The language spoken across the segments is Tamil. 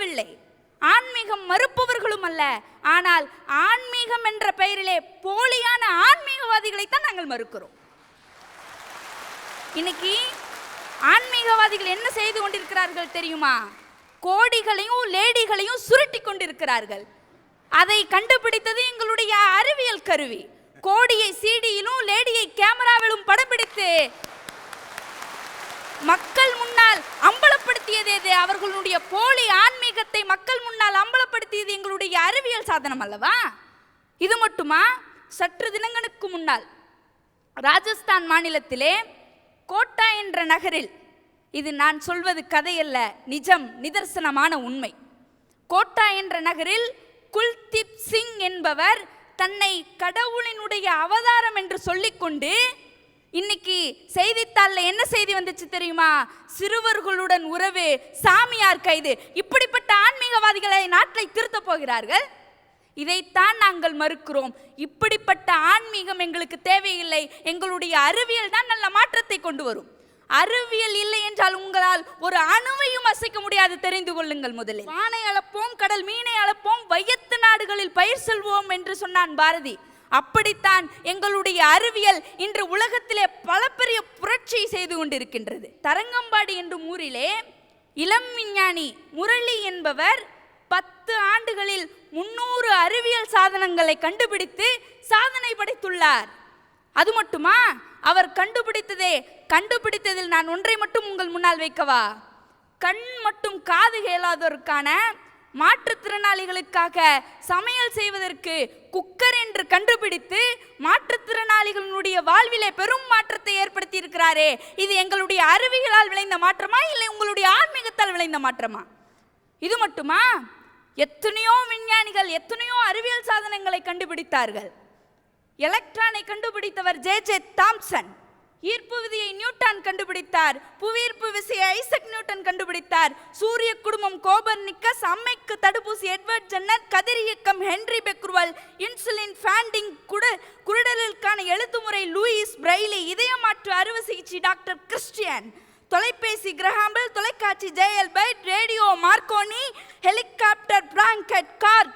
மறுக்கவில்லை, ஆன்மீகம் மறுப்பவர்களும் அல்ல. ஆனால் ஆன்மீகம் என்ற பெயரிலே போலியான ஆன்மீகவாதிகளைத்தான் நாங்கள் மறுக்கிறோம். இன்னைக்கு ஆன்மீகவாதிகள் என்ன செய்து கொண்டிருக்கிறார்கள் தெரியுமா? கோடிகளையும் லேடிகளையும் சுருட்டி கொண்டிருக்கிறார்கள். அதை கண்டுபிடித்தது எங்களுடைய அறிவியல் கருவி. கோடியை சிடியிலும் லேடியை கேமராவிலும் படம்பிடித்து மக்கள் முன்னால் அம்பலப்படுத்தியது எது? அவர்களுடைய போலி ஆன்மீகத்தை மக்கள் முன்னால் அம்பலப்படுத்தியது எங்களுடைய அறிவியல் சாதனம் அல்லவா? இது மட்டுமா? சற்று தினங்களுக்கு முன்னால் ராஜஸ்தான் மாநிலத்திலே கோட்டா என்ற நகரில், இது நான் சொல்வது கதையல்ல, நிஜம், நிதர்சனமான உண்மை. கோட்டா என்ற நகரில் குல்தீப் சிங் என்பவர் தன்னை கடவுளினுடைய அவதாரம் என்று சொல்லிக்கொண்டு, இன்னைக்கு செய்தித்தாளில் என்ன செய்தி வந்துச்சு தெரியுமா? சிறுவர்களுடன் உறவு, சாமியார் கைது. இப்படிப்பட்ட ஆன்மீகவாதிகளை நாட்டை திருத்த போகிறார்கள். இதைத்தான் நாங்கள் மறுக்கிறோம். இப்படிப்பட்ட ஆன்மீகம் எங்களுக்கு தேவையில்லை. எங்களுடைய அறிவியல் தான் நல்ல மாற்றத்தை கொண்டு வரும். அறிவியல் இல்லை என்றால் உங்களால் ஒரு அணுவையும் அசைக்க முடியாது, தெரிந்து கொள்ளுங்கள். முதலில் வானை அளப்போம், கடல் மீனை அளப்போம், வையத்து நாடுகளில் பயிர் செல்வோம் என்று சொன்னான் பாரதி. அப்படித்தான் எங்களுடைய அறிவியல் இன்று உலகத்திலே பல பெரிய புரட்சி செய்து கொண்டிருக்கின்றது. தரங்கம்பாடி என்னும் ஊரிலே இளம் விஞ்ஞானி முரளி என்பவர் 10 ஆண்டுகளில் 300 அறிவியல் சாதனங்களை கண்டுபிடித்து சாதனை படைத்துள்ளார். அது மட்டுமா? அவர் கண்டுபிடித்ததில் நான் ஒன்றை மட்டும் உங்கள் முன்னால் வைக்கவா? கண் மற்றும் காது கேளாதோருக்கான மாற்றுத்திறனாளிகளுக்காக சமையல் செய்வதற்கு குக்கர் என்று கண்டுபிடித்து மாற்றுத்திறனாளிகளுடைய வாழ்விலே பெரும் மாற்றத்தை ஏற்படுத்தி இருக்கிறாரே. இது எங்களுடைய அறிவியலால் விளைந்த மாற்றமா, இல்லை உங்களுடைய ஆன்மீகத்தால் விளைந்த மாற்றமா? இது மட்டுமா? எத்தனையோ விஞ்ஞானிகள் எத்தனையோ அறிவியல் சாதனங்களை கண்டுபிடித்தார்கள். எலக்ட்ரானை கண்டுபிடித்தவர் ஜே தாம்சன், ஈர்ப்பு விதியை நியூட்டன் கண்டுபிடித்தார், புவியீர்ப்பு விசையை ஐசக் நியூட்டன் கண்டுபிடித்தார், சூரிய குடும்பம் கோபர்னிக்கஸ், அம்மைக்கு தடுப்பூசி எட்வர்ட் ஜென்னர், கதிரியக்கம் ஹென்றி பெக்ருவல், இன்சுலின் ஃபேண்டிங், குருடலுக்கான எழுத்துமுறை லூயிஸ் பிரெய்லி, இதயமாற்று அறுவை சிகிச்சை டாக்டர் கிறிஸ்டியன், தொலைபேசி கிரஹாம்பல், தொலைக்காட்சி JL Baird, radio Marconi, helicopter பிராங்கட்,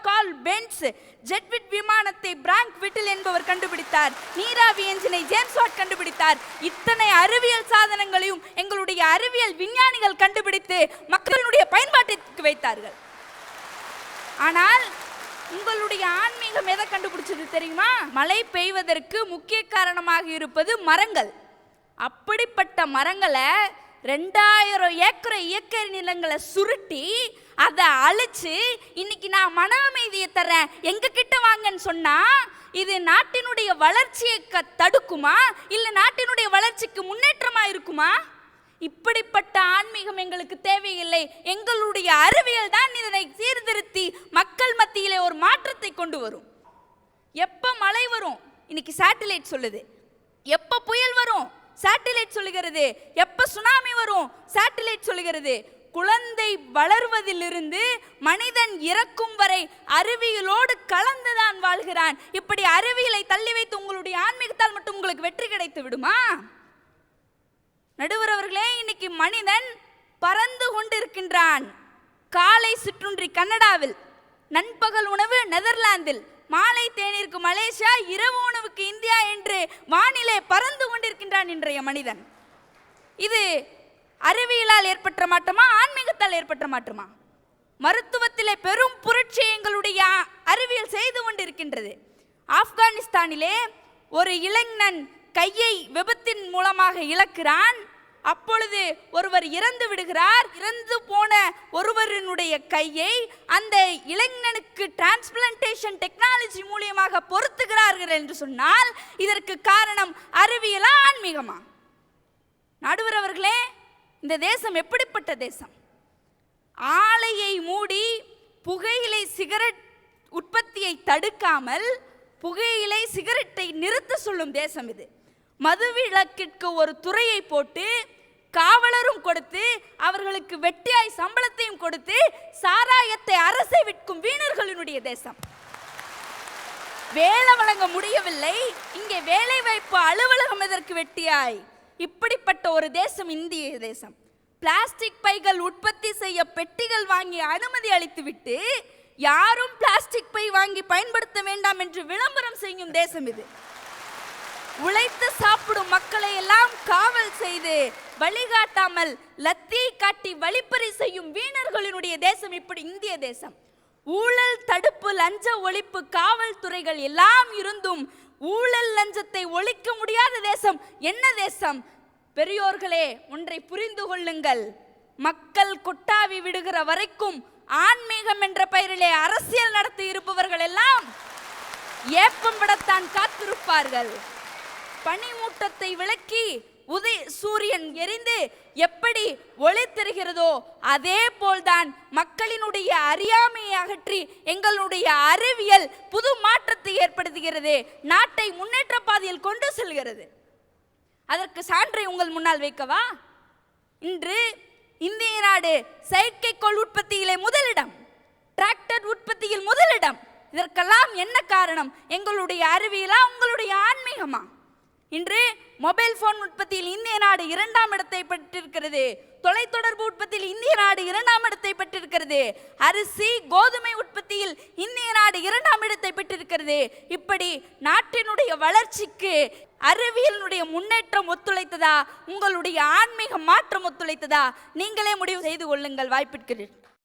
கால் பென்ஸ், ஜெட்விட் விமானத்தை பிராங்க் விட்டில் என்பவர் கண்டுபிடித்தார், நீராவி என்ஜினை ஜேம்ஸ் வாட் கண்டுபிடித்தார். இத்தனை அறிவியல் சாதனங்களையும் எங்களுடைய அறிவியல் விஞ்ஞானிகள் கண்டுபிடித்து மக்களுடைய பயன்பாட்டிற்கு வைத்தார்கள். ஆனால் உங்களுடைய ஆன்மீகம் எதை கண்டுபிடிச்சது தெரியுமா? மழை பெய்வதற்கு முக்கிய காரணமாக இருப்பது மரங்கள். அப்படிப்பட்ட மரங்களை 2000 ஏக்கர் இயற்கை நிலங்களை சுருட்டி அதை அழிச்சு இன்னைக்கு நான் மன அமைதியை தரேன், எங்க கிட்ட வாங்கன்னு சொன்னா இது நாட்டினுடைய வளர்ச்சியை தடுக்குமா, இல்லை நாட்டினுடைய வளர்ச்சிக்கு முன்னேற்றமா இருக்குமா? இப்படிப்பட்ட ஆன்மீகம் எங்களுக்கு தேவையில்லை. எங்களுடைய அறிவியல் தான் இதனை சீர்திருத்தி மக்கள் மத்தியிலே ஒரு மாற்றத்தை கொண்டு வரும். எப்ப மழை வரும் இன்னைக்கு சேட்டலைட் சொல்லுது, எப்ப புயல் வரும் சேட்டலைட் சொல்லுகிறது, எப்ப சுனாமி வரும் சேட்டலைட் சொல்லுகிறது. குழந்தை வளர்வதிலிருந்து மனிதன் இறக்கும் வரை அறிவியலோடு கலந்துதான் வாழ்கிறான். இப்படி அறிவியலை தள்ளி வைத்து உங்களுடைய ஆன்மீகத்தால் மட்டும் உங்களுக்கு வெற்றி கிடைத்து விடுமா? நடுவர் அவர்களே, இன்னைக்கு மனிதன் பறந்து கொண்டிருக்கின்றான். காலை சிற்றுண்டி கனடாவில், நண்பகல் உணவு நெதர்லாந்தில், மாலை தேநீருக்கு மலேசியா, இரவு உணவுக்கு இந்தியா என்று வானிலே பறந்து கொண்டிருக்கின்றான் இன்றைய மனிதன். இது அறிவியலால் ஏற்பட்ட மாற்றமா, ஆன்மீகத்தால் ஏற்பட்ட மாற்றமா? மருத்துவத்திலே பெரும் புரட்சி எங்களுடைய அறிவியல் செய்து கொண்டிருக்கின்றது. ஆப்கானிஸ்தானிலே ஒரு இளைஞன் கையை விபத்தின் மூலமாக இழக்கிறான். அப்பொழுது ஒருவர் இறந்து விடுகிறார். இறந்து போன ஒருவரினுடைய கையை அந்த இளைஞனுக்கு டிரான்ஸ்பிளான்டேஷன் டெக்னாலஜி மூலமாக பொருத்துகிறார்கள் என்று சொன்னால் இதற்கு காரணம் அறிவியலா, ஆன்மீகமா? நடுவர் அவர்களே, இந்த தேசம் எப்படிப்பட்ட தேசம்? ஆலையை மூடி புகையிலை சிகரெட் உற்பத்தியை தடுக்காமல் புகையிலை சிகரெட்டை நிறுத்த சொல்லும் தேசம் இது. மதுவிலக்கிற்கு ஒரு துறையை போட்டு காவலரும் கொடுத்து அவர்களுக்கு வெட்டியாய் சம்பளத்தையும் கொடுத்து சாராயத்தை அரசை விற்கும் வீணர்களினுடைய தேசம். வேலை வழங்க முடியவில்லை, இங்கே வேலை வாய்ப்பு அலுவலகம் எதற்கு வெட்டியாய்? இப்படிப்பட்ட ஒரு தேசம் இந்திய தேசம். பிளாஸ்டிக் பைகள் உற்பத்தி செய்ய பெட்டிகள் வாங்கி அனுமதி அளித்துவிட்டு யாரும் பிளாஸ்டிக் பை வாங்கி பயன்படுத்த வேண்டாம் என்று விளம்பரம் செய்யும் தேசம் இது. உழைத்து சாப்பிடும் மக்களை எல்லாம் காவல் செய்து வழிகாட்டாமல் லத்தி காட்டி வழிப்பறி செய்யும் வீணர்களினுடைய தேசம் இப்படி இந்திய தேசம். ஊழல் தடுப்பு, லஞ்ச ஒழிப்பு, காவல்துறைகள் எல்லாம் இருந்தும் ஊழல் லஞ்சத்தை ஒழிக்க முடியாத தேசம் என்ன தேசம்? பெரியோர்களே, ஒன்றை புரிந்து கொள்ளுங்கள். மக்கள் கொட்டாவி விடுகிற வரைக்கும் ஆன்மீகம் என்ற பெயரிலே அரசியல் நடத்தி இருப்பவர்கள் எல்லாம் ஏப்பம் விடத்தான் காத்திருப்பார்கள். பனிமூட்டத்தை விளக்கி சூரியன் எரிந்து எப்படி ஒளி தருகிறதோ அதே போல்தான் மக்களினுடைய அறியாமையை அகற்றி எங்களுடைய அறிவியல் புது மாற்றத்தை ஏற்படுத்துகிறது, நாட்டை முன்னேற்ற பாதையில் கொண்டு செல்கிறது. அதற்கு சான்றை உங்கள் முன்னால் வைக்கவா? இன்று இந்திய நாடு செயற்கைக்கோள் உற்பத்தியிலே முதலிடம், டிராக்டர் உற்பத்தியில் முதலிடம். இதற்கெல்லாம் என்ன காரணம்? எங்களுடைய அறிவியலா, உங்களுடைய ஆன்மீகமா? இன்று மொபைல் போன் உற்பத்தியில் இந்திய நாடு 2ஆம் இடத்தை பெற்றிருக்கிறது. தொலைத்தொடர்பு உற்பத்தியில் இந்திய நாடு 2ஆம் இடத்தை பெற்றிருக்கிறது. அரிசி, கோதுமை உற்பத்தியில் இந்திய நாடு 2ஆம் இடத்தை பெற்றிருக்கிறது. இப்படி நாட்டினுடைய வளர்ச்சிக்கு அறிவியலினுடைய முன்னேற்றம் ஒத்துழைத்ததா, உங்களுடைய ஆன்மீக மாற்றம் ஒத்துழைத்ததா? நீங்களே முடிவு செய்து கொள்ளுங்கள். வாய்ப்பிற்கிறேன்.